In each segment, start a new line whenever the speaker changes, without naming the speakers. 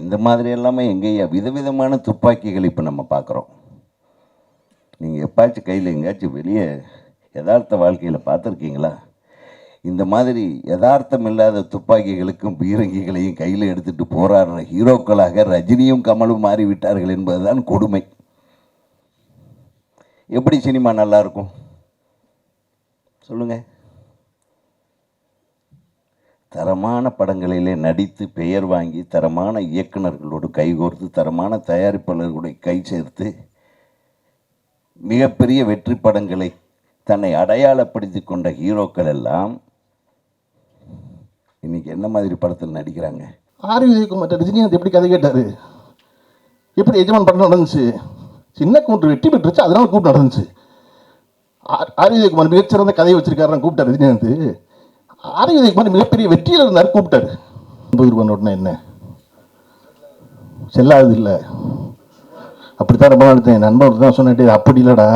இந்த மாதிரி எல்லாமே எங்கேயா விதவிதமான துப்பாக்கிகள் இப்போ நம்ம பார்க்குறோம். நீங்கள் எப்பாச்சும் கையில் எங்கேயாச்சும் வெளியே யதார்த்த வாழ்க்கையில் பார்த்துருக்கீங்களா? இந்த மாதிரி யதார்த்தம் இல்லாத துப்பாக்கிகளுக்கும் பீரங்கிகளையும் கையில் எடுத்துகிட்டு போராடுற ஹீரோக்களாக ரஜினியும் கமலும் மாறிவிட்டார்கள் என்பதுதான் கொடுமை. எப்படி சினிமா நல்லா இருக்கும் சொல்லுங்கள்? தரமான படங்களிலே நடித்து பெயர் வாங்கி தரமான இயக்குநர்களோடு கைகோர்த்து தரமான தயாரிப்பாளர்களுடைய கை சேர்த்து மிகப்பெரிய வெற்றி படங்களை தன்னை அடையாளப்படுத்தி கொண்ட ஹீரோக்கள் எல்லாம் இன்னைக்கு என்ன மாதிரி படத்தில் நடிக்கிறாங்க?
ஆர்.வி. ரஜினிகாந்த் எப்படி கதை கேட்டார், எப்படி எஜமான் படம் நடந்துச்சு, சின்ன கூட்டு வெற்றி பெற்றுச்சு, அதனால கூப்பிட்டு நடந்துச்சு. ஆர்.வி. மிகச்சிறந்த கதையை வச்சிருக்காரு கூப்பிட்டார் ரஜினிகாந்த். ஆர்.வி. மிகப்பெரிய வெற்றியில் இருந்தார் கூப்பிட்டாரு. 50 ரூபா நோட்னா என்ன செல்லாது இல்லை, அப்படித்தான் ரொம்ப நாள் என் நண்பர் தான் சொன்னே, அப்படி இல்லைடா,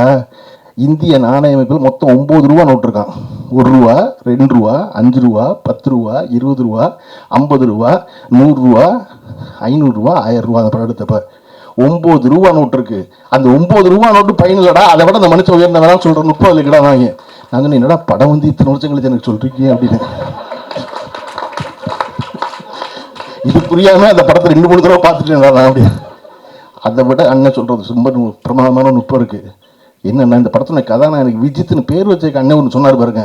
இந்திய நாணய அமைப்பில் மொத்தம் 9 ரூபா நோட்டு இருக்கான். 1 ரூபா, 2 ரூபா, 5 ரூபா, 10 ரூபா, 20 ரூபா, 50 ரூபா, 100 ரூபா, 500 ரூபா, 1000 ரூபா. அந்த படம் எடுத்தப்ப 9 ரூபா நோட்டு இருக்கு. அந்த 9 ரூபா நோட்டு பயனில்லடா, அதை விட அந்த மனுஷன் உயர்ந்த வேணாம்னு சொல்ற 30 கிடா வாங்க. நான் சொன்னேன், என்னடா படம் வந்து இத்தனை வருஷம் கழிச்சு எனக்கு சொல்றீங்க அப்படின்னு. இது புரியாம அந்த படத்தை 2-3 தடவை பார்த்துட்டேன் அப்படி. அதை விட அண்ணன் சொல்றது ரொம்ப பிரமாதமான நுட்பம் இருக்கு. என்னன்னா, இந்த படத்துல கதாநாயகனுக்கு விஜித்னு பேர் வச்ச அண்ணன் ஒன்று சொன்னார் பாருங்க,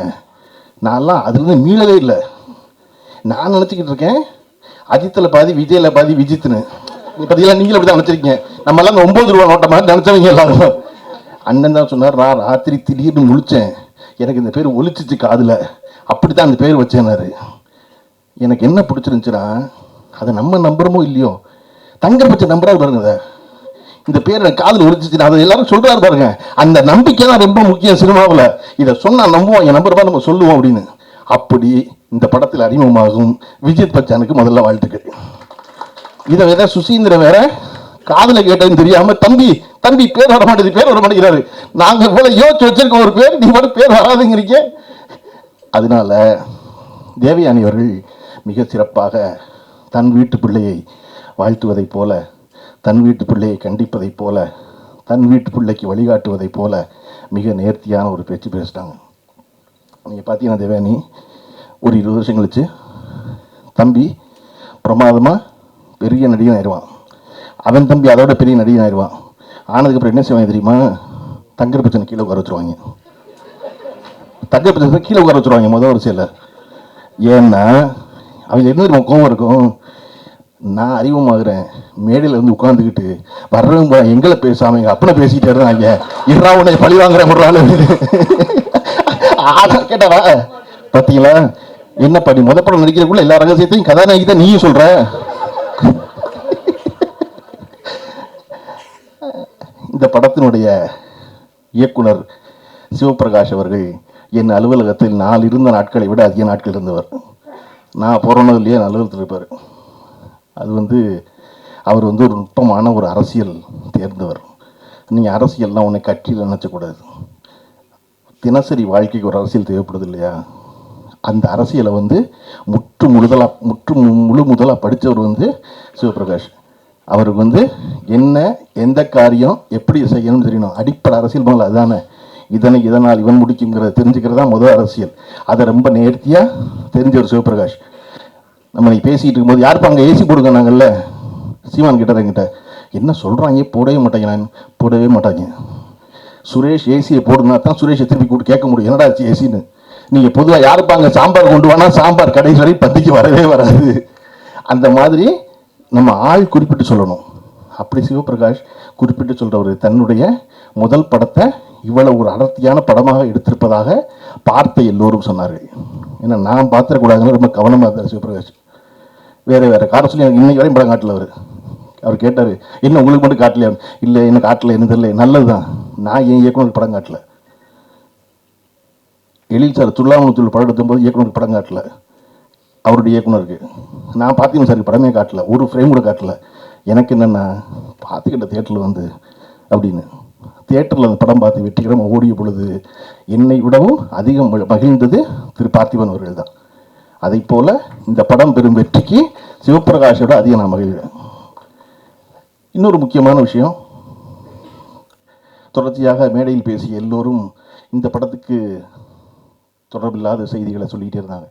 நான்லாம் அதுலேருந்து மீளவே இல்லை. நான் நினச்சிக்கிட்டு இருக்கேன் அஜித்தில் பாதி விஜயில் பாதி விஜித்னு. பார்த்தீங்களா, நீங்களும் அப்படி தான் நினச்சிருக்கீங்க. நம்மளாம் அந்த 9 ரூபா நோட்டை மாதிரி நினச்சவங்க எல்லாரும். அண்ணன் தான் சொன்னார், ராத்திரி திடீர்னு முழிச்சேன், எனக்கு இந்த பேர் ஒலிச்சிச்சு காதில், அப்படி தான் அந்த பேர் வச்சேன்னாரு. எனக்கு என்ன பிடிச்சிருந்துச்சுன்னா, அதை நம்ம நம்புறமோ இல்லையோ, தங்கப்பச்சை நம்புறாரு பாருங்க, அதை இந்த பேர் எனக்கு காதில் ஒலிச்சிச்சு, அதை எல்லாரும் சொல்றாரு பாருங்க. அந்த நம்பிக்கை தான் ரொம்ப முக்கியம் சினிமாவில். இதை சொன்னால் நம்புவோம், என் நம்பர் தான் நம்ம சொல்லுவோம் அப்படின்னு. அப்படி இந்த படத்தில் அறிமுகமாகும் விஜித் பச்சானுக்கு முதல்ல வாழ்த்துக்கள். இதை வேற சுசீந்திரன் வேற காதில் கேட்டதுன்னு தெரியாம, தம்பி தம்பி பேர் வர மாட்டேது, பேர் வர மாட்டேங்கிறாரு. நாங்கள் இவ்வளவு யோசிச்சு வச்சிருக்கோம் ஒரு பேர், நீ மட்டும் பேர் வராதுங்கிறீங்க. அதனால தேவயானி அவர்கள் மிக சிறப்பாக தன் வீட்டு பிள்ளையை வாழ்த்துவதைப் போல, தன் வீட்டு பிள்ளையை கண்டிப்பதைப் போல, தன் வீட்டு பிள்ளைக்கு வழிகாட்டுவதைப் போல மிக நேர்த்தியான ஒரு பேச்சு பேசிட்டாங்க. நீங்கள் பார்த்தீங்கன்னா தேவயானி ஒரு 20 வருஷம் கழிச்சு தம்பி பிரமாதமாக பெரிய நடிகன் ஆயிடுவான், அவன் தம்பி அதோட பெரிய நடிகன் ஆயிடுவான். ஆனதுக்கப்புறம் என்ன செய்வாங்க தெரியுமா? தங்கர் பிரச்சனை கீழே உட்கார வச்சுருவாங்க. தங்கர் பிரச்சனை கீழே உட்கார வச்சுருவாங்க முதல் வரிசையில். ஏன்னா அவங்க என்ன கோவம் இருக்கும், நான் அறிமுகமாகறேன், மேடையில் வந்து உட்காந்துக்கிட்டு வர்றவங்க எங்களை பேசாம எங்கள் அப்பனை பேசிக்கிட்டே இருந்தாங்க, இரா உன்னை பழி வாங்குறேன் ஒரு நாள் கேட்டாரா? பார்த்தீங்களா என்ன பண்ணி முத படம் நடிக்கிறக்குள்ள எல்லா ரகசியத்தையும் கதாநாயகி தான் நீயும் சொல்ற. இந்த படத்தினுடைய இயக்குனர் சிவபிரகாஷ் அவர்கள் என் அலுவலகத்தில் நான் இருந்த நாட்களை விட அதிக நாட்கள் இருந்தவர். நான் போகிறோன்னதுலேயே அலுவலகத்தில் இருப்பார். அது அவர் ஒரு நுட்பமான ஒரு அரசியல் தேர்ந்தவர். நீங்கள் அரசியல்லாம் உன்னை கட்சியில் நினச்சக்கூடாது. தினசரி வாழ்க்கைக்கு ஒரு அரசியல் தேவைப்படுது இல்லையா? அந்த அரசியலை முழு முதலாக படித்தவர் சிவபிரகாஷ். அவருக்கு என்ன எந்த காரியம் எப்படி செய்யணும்னு தெரியணும். அடிப்படை அரசியல் மேலே அதுதானே, இதனால் இவன் முடிக்குங்கிறத தெரிஞ்சுக்கிறதா முதல் அரசியல். அதை ரொம்ப நேர்த்தியாக தெரிஞ்சவர் சிவபிரகாஷ். நம்ம நீ பேசிகிட்டு இருக்கும்போது யாருப்பா அங்கே ஏசி போடுங்க நாங்கள்ல, சீமான் கிட்ட என்கிட்ட என்ன சொல்கிறாங்க, போடவே மாட்டாங்க. நான் போடவே மாட்டாங்க. சுரேஷ் ஏசியை போடுனா தான் சுரேஷை திருப்பி கூப்பிட்டு கேட்க முடியும், என்னடா ஏசின்னு. நீங்கள் பொதுவாக யாருப்பா அங்கே சாம்பார் கொண்டு வானா சாம்பார் கடைசி வரை பந்திக்கு வரவே வராது. அந்த மாதிரி நம்ம ஆள் குறிப்பிட்டு சொல்லணும். அப்படி சிவபிரகாஷ் குறிப்பிட்டு சொல்கிறவர் தன்னுடைய முதல் படத்தை இவ்வளவு ஒரு அடர்த்தியான படமாக எடுத்திருப்பதாக பார்த்த எல்லோரும் சொன்னார்கள். ஏன்னா நான் பார்த்துடக்கூடாதுன்னு ரொம்ப கவனமாக இருந்தார் சிவபிரகாஷ். வேறு காட்ட சொல்லி எனக்கு இன்னைக்கு வரையும் படம் காட்டல. அவர் கேட்டார், என்ன உங்களுக்கு மட்டும் காட்டலையா? இல்லை என்ன காட்டல, என்ன தெரியல. நல்லது தான், நான் என் இயக்குனருக்கு படம் காட்டல. எழில் சார் துல்லாமலத்தில் படம் எடுக்கும்போது இயக்குனருக்கு படம் காட்டல, அவருடைய இயக்குனருக்கு. நான் பார்த்திபன் சாருக்கு படமே காட்டல, ஒரு ஃப்ரேம் கூட காட்டல. எனக்கு என்னென்னா பார்த்துக்கிட்ட தேட்டரில் அப்படின்னு தியேட்டரில் அந்த படம் பார்த்து வெற்றிகரமாக ஓடிய பொழுது என்னை விடவும் அதிகம் மகிழ்ந்தது திரு பார்த்திபன் அவர்கள் தான். அதை போல் இந்த படம் பெறும் வெற்றிக்கு சிவபிரகாஷோட அதிகம் நான் மகிழ்கிறேன். இன்னொரு முக்கியமான விஷயம், தொடர்ச்சியாக மேடையில் பேசிய எல்லோரும் இந்த படத்துக்கு தொடர்பில்லாத செய்திகளை சொல்லிகிட்டே இருந்தாங்க.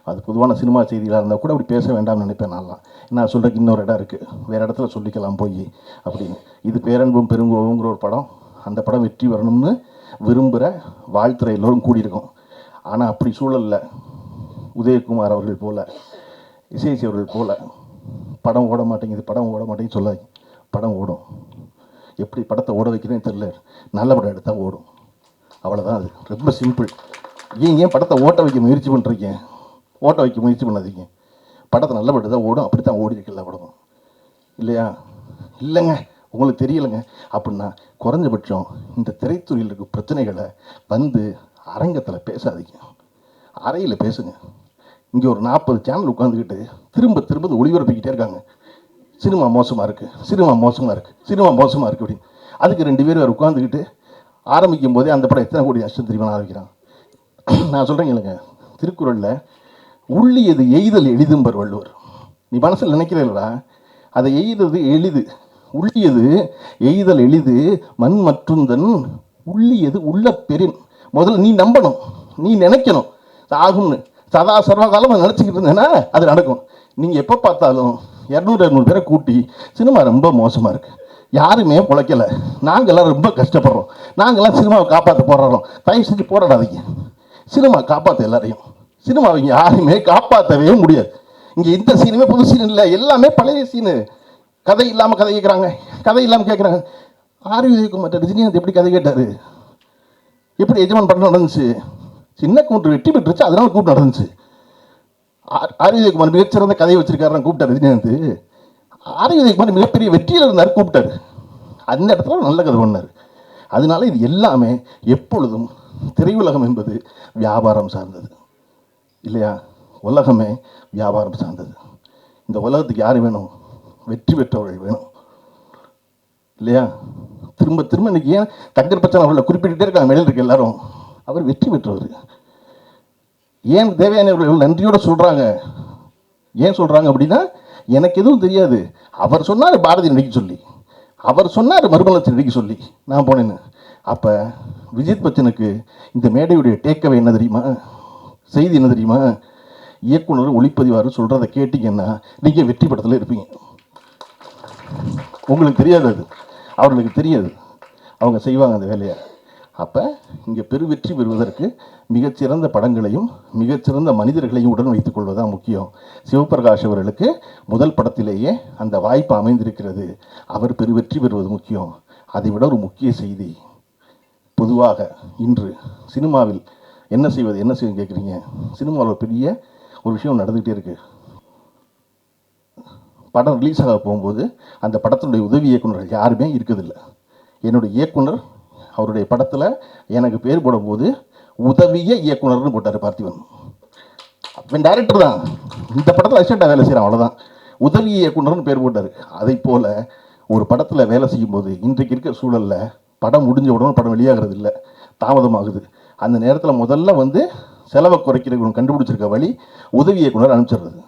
அது பொதுவான சினிமா செய்திகளாக இருந்தால் கூட அப்படி பேச வேண்டாம்னு நினைப்பேன் நான்லாம். நான் சொல்கிறதுக்கு இன்னொரு இடம் இருக்குது, வேறு இடத்துல சொல்லிக்கலாம் போய் அப்படின்னு. இது பேரன்பும் பெருங்கோவுங்கிற ஒரு படம். அந்த படம் வெற்றி வரணும்னு விரும்புகிற வாழ்த்துறை எல்லோரும் கூடியிருக்கோம். ஆனால் அப்படி சூழலில் உதயகுமார் அவர்கள் போல், இசைசி அவர்கள் போல் படம் ஓட மாட்டேங்குது சொல்லாது. படம் ஓடும். எப்படி படத்தை ஓட வைக்கிறேன்னு தெரில, நல்ல படம் எடுத்தால் ஓடும், அவ்வளோதான். அது ரொம்ப சிம்பிள். ஏன் படத்தை ஓட்ட வைக்க முயற்சி பண்ணுறீங்க? ஓட்ட வைக்க முயற்சி பண்ணாதீங்க. படத்தை நல்ல படம் தான் ஓடும். அப்படி தான் ஓடி இருக்கல படம், இல்லையா? இல்லைங்க, உங்களுக்கு தெரியலைங்க அப்படின்னா குறைஞ்சபட்சம் இந்த திரைத்துறையில் இருக்க பிரச்சனைகளை வந்து அரங்கத்தில் பேசாதீங்க, அறையில் பேசுங்க. இங்கே ஒரு 40 சேனல் உட்காந்துக்கிட்டு திரும்ப திரும்ப ஒளிபரப்பிக்கிட்டே இருக்காங்க. சினிமா மோசமாக இருக்குது, சினிமா மோசமாக இருக்குது, சினிமா மோசமாக இருக்குது அப்படின்னு. அதுக்கு 2 பேர் வேறு உட்காந்துக்கிட்டு ஆரம்பிக்கும் போதே அந்த படம் எத்தனை கோடி நஷ்டம் தெரியுமா ஆரம்பிக்கிறான். நான் சொல்கிறேங்க இல்லைங்க, திருக்குறளில் உள்ளியது எய்தல் எளிதும்பர் வள்ளுவர். நீ மனசில் நினைக்கிறீங்களா, அதை எய்தது எளிது, உள்ளியது எய்தல் எளிது மண் மற்றுந்தன் உள்ளியது உள்ள பெரின். முதல்ல நீ நம்பணும், நீ நினைக்கணும் ஆகும்னு. சதா சர்வகாலம் நினச்சிக்கிட்டு இருந்தேன்னா அது நடக்கும். நீங்கள் எப்போ பார்த்தாலும் 200-200 பேரை கூட்டி சினிமா ரொம்ப மோசமாக இருக்குது, யாருமே பிழைக்கலை, நாங்கள்லாம் ரொம்ப கஷ்டப்படுறோம், நாங்கள்லாம் சினிமாவை காப்பாற்ற போராடுறோம். தயவு செஞ்சு போராடாதீங்க, சினிமா காப்பாற்ற எல்லாரையும். சினிமாவை யாருமே காப்பாற்றவே முடியாது. இங்கே எந்த சீனுமே புது சீன் இல்லை, எல்லாமே பழைய சீனு. கதை இல்லாமல் கதை கேட்குறாங்க, கதை இல்லாமல் கேட்குறாங்க. ஆர்விஜயகுமார் ரஜினிகாந்த் எப்படி கதை கேட்டார்? எப்படி எஜமான் படம் நடந்துச்சு? சின்ன கூட்டு வெற்றி பெற்றுச்சு, அதனால கூட்டு நடந்துச்சு. ஆர்விஜயகுமார் மிகச்சிறந்த கதையை வச்சிருக்காரு கூப்பிட்டார் ரஜினிகாந்த். ஆர்விஜயகுமார் மிகப்பெரிய வெற்றியில் இருந்தார், கூப்பிட்டாரு. அந்த இடத்துல நல்ல கதை பண்ணார். அதனால இது எல்லாமே எப்பொழுதும் திரையுலகம் என்பது வியாபாரம் சார்ந்தது, இல்லையா? உலகமே வியாபாரம் சார்ந்தது. இந்த உலகத்துக்கு யார் வேணும்? வெற்றி பெற்றவர்கள் வேணும், இல்லையா? திரும்ப திரும்ப இன்னைக்கு ஏன் தங்கர் பச்சன் அவர்களை குறிப்பிட்டுட்டே இருக்காங்க மேலே இருக்க எல்லாரும்? அவர் வெற்றி பெற்றவர். ஏன் தேவையான அவர்கள் நன்றியோடு சொல்கிறாங்க? ஏன் சொல்கிறாங்க அப்படின்னா, எனக்கு எதுவும் தெரியாது, அவர் சொன்னார் பாரதி நடிக்க சொல்லி, அவர் சொன்னார் மறுமலர்ச்சி நடிக்க சொல்லி நான் போனேன்னு. அப்போ விஜித் பச்சனுக்கு இந்த மேடையுடைய டேக்கவே என்ன தெரியுமா? செய்தி என்ன தெரியுமா? இயக்குனர் ஒளிப்பதிவார் சொல்கிறத கேட்டிங்கன்னா நீங்கள் வெற்றி படத்தில் இருப்பீங்க. உங்களுக்கு தெரியாது, அது அவர்களுக்கு தெரியாது, அவங்க செய்வாங்க அந்த வேலையை. அப்போ இங்கே வெற்றி பெறுவதற்கு மிகச்சிறந்த படங்களையும் மிகச்சிறந்த மனிதர்களையும் உடன் வைத்துக் கொள்வதுதான் முக்கியம். சிவபிரகாஷ் அவர்களுக்கு முதல் படத்திலேயே அந்த வாய்ப்பு அமைந்திருக்கிறது. அவர் வெற்றி பெறுவது முக்கியம். அதை விட ஒரு முக்கிய செய்தி, பொதுவாக இன்று சினிமாவில் என்ன செய்வது கேட்குறீங்க. சினிமாவில் ஒரு பெரிய ஒரு விஷயம் நடந்துகிட்டே இருக்குது. படம் ரிலீஸ் ஆக போகும்போது அந்த படத்தினுடைய உதவி இயக்குநர்கள் யாருமே இருக்கிறதில்லை. என்னுடைய இயக்குனர் அவருடைய படத்தில் எனக்கு பேர் போடும்போது உதவிய இயக்குனர்னு போட்டார் பார்த்திபன். அவன் டைரக்டர் தான், இந்த படத்தில் அசிஸ்டண்டாக வேலை செய்கிறான், அவ்வளோதான். உதவி இயக்குனர்னு பேர் போட்டார். அதை போல் ஒரு படத்தில் வேலை செய்யும்போது இன்றைக்கு இருக்கிற சூழலில் படம் முடிஞ்ச உடனே படம் வெளியாகிறது இல்லை, தாமதமாகுது. அந்த நேரத்தில் முதல்ல செலவை குறைக்கிறவங்க கண்டுபிடிச்சிருக்க வழி உதவி இயக்குனர் அனுப்பிச்சிடுறது.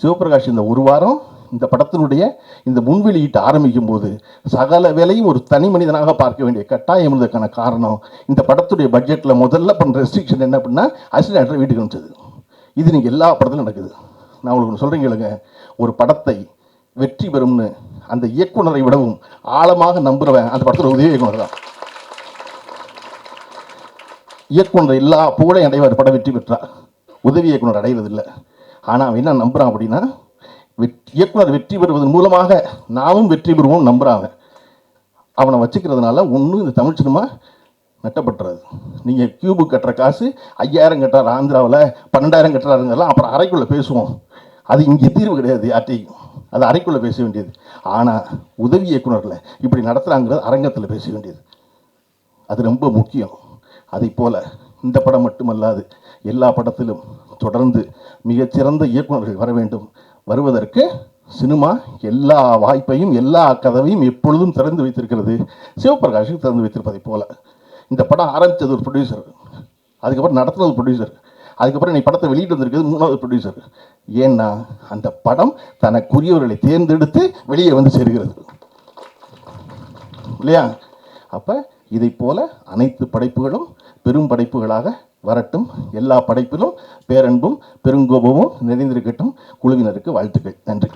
சிவபிரகாஷ் இந்த ஒரு வாரம் இந்த படத்தினுடைய இந்த முன்வெளியிட்டு ஆரம்பிக்கும் போது சகல வேலையும் ஒரு தனி மனிதனாக பார்க்க வேண்டிய கட்டாயம் இருந்ததுக்கான காரணம், இந்த படத்துடைய பட்ஜெட்டில் முதல்ல பண்ணுற ரெஸ்ட்ரிக்ஷன் என்ன அப்படின்னா அசிஸ்டன்ட் வீட்டுக்கு அனுப்பிச்சது. இது நீங்கள் எல்லா படத்திலும் நடக்குது. நான் உங்களுக்கு சொல்கிறேங்க இல்லைங்க, ஒரு படத்தை வெற்றி பெறும்னு அந்த இயக்குனரை விடவும் ஆழமாக நம்புகிறவன் அந்த படத்தில் உதவி இயக்குனர் தான். இயக்குனர் எல்லா புகழையும் அடைவார், படம் வெற்றி பெற்றார். உதவி இயக்குனர் அடைவதில்லை. ஆனால் அவன் என்ன நம்புகிறான் அப்படின்னா, இயக்குனர் வெற்றி பெறுவதன் மூலமாக நாமும் வெற்றி பெறுவோம் நம்புகிறாங்க. அவனை வச்சுக்கிறதுனால ஒன்றும் இந்த தமிழ் சினிமா நட்டப்பட்டுறது. நீங்கள் கியூபு கட்டுற காசு 5000 கட்டுறாரு ஆந்திராவில், 12000 கட்டுறாருங்கெல்லாம் அப்புறம் அறைக்குள்ளே பேசுவோம். அது இங்கே தீர்வு கிடையாது யார்ட்டையும், அது அறைக்குள்ளே பேச வேண்டியது. ஆனால் உதவி இயக்குனரில் இப்படி நடத்துகிறாங்கிறது அரங்கத்தில் பேச வேண்டியது, அது ரொம்ப முக்கியம். அதை போல் இந்த படம் மட்டுமல்லாது எல்லா படத்திலும் தொடர்ந்து மிகச்சிறந்த இயக்குனர்கள் வர வேண்டும். வருவதற்கு சினிமா எல்லா வாய்ப்பையும் எல்லா கதவையும் எப்பொழுதும் திறந்து வைத்திருக்கிறது. சிவபிரகாஷுக்கு திறந்து வைத்திருப்பதை போல இந்த படம் ஆரம்பித்தது ஒரு ப்ரொடியூசர், அதுக்கப்புறம் நடத்துனது ப்ரொடியூசர், அதுக்கப்புறம் நீ படத்தை வெளியிட்டு வந்திருக்கிறது 3வது ப்ரொடியூசர். ஏன்னா அந்த படம் தனக்குரியவர்களை தேர்ந்தெடுத்து வெளியே வந்து சேர்கிறது. இல்லையா? அப்போ இதை போல அனைத்து படைப்புகளும் பெரும் படைப்புகளாக வரட்டும். எல்லா படைப்பிலும் பேரன்பும் பெருங்கோபமும் நிறைந்திருக்கட்டும். குழுவினருக்கு வாழ்த்துக்கள். நன்றி.